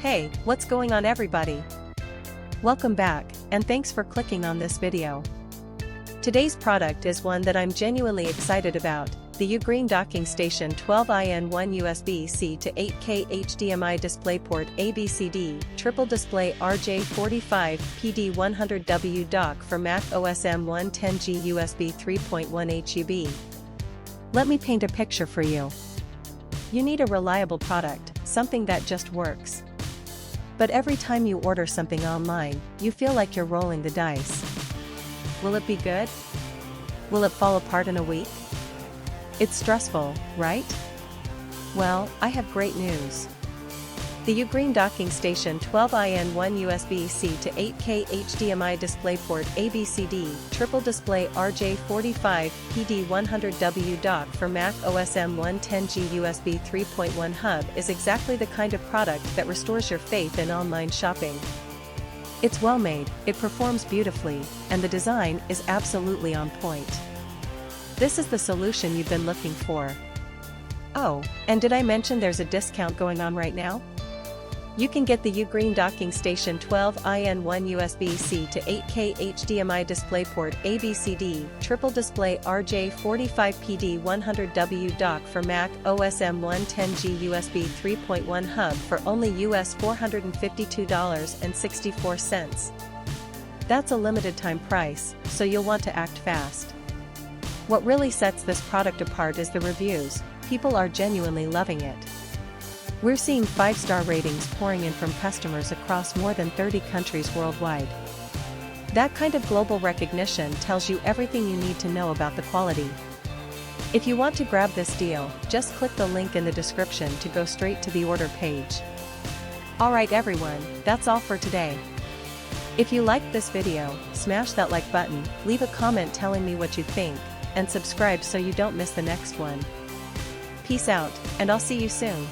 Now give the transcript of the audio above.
Hey, what's going on everybody? Welcome back, and thanks for clicking on this video. Today's product is one that I'm genuinely excited about, the UGREEN Docking Station 12in1 USB-C to 8K HDMI DisplayPort ABCD, Triple Display RJ45 PD100W Dock for Mac OS M110G USB 3.1 HUB. Let me paint a picture for you. You need a reliable product, something that just works. But every time you order something online, you feel like you're rolling the dice. Will it be good? Will it fall apart in a week? It's stressful, right? Well, I have great news. The UGREEN Docking Station 12in1 USB-C to 8K HDMI DisplayPort ABCD, Triple Display RJ45 PD100W Dock for Mac OS M110G USB 3.1 hub is exactly the kind of product that restores your faith in online shopping. It's well made, it performs beautifully, and the design is absolutely on point. This is the solution you've been looking for. Oh, and did I mention there's a discount going on right now? You can get the UGREEN Docking Station 12in1 USB-C to 8K HDMI DisplayPort ABCD, Triple Display RJ45 PD100W Dock for Mac OS M110G USB 3.1 hub for only US $452.64. That's a limited time price, so you'll want to act fast. What really sets this product apart is the reviews. People are genuinely loving it. We're seeing 5-star ratings pouring in from customers across more than 30 countries worldwide. That kind of global recognition tells you everything you need to know about the quality. If you want to grab this deal, just click the link in the description to go straight to the order page. Alright everyone, that's all for today. If you liked this video, smash that like button, leave a comment telling me what you think, and subscribe so you don't miss the next one. Peace out, and I'll see you soon.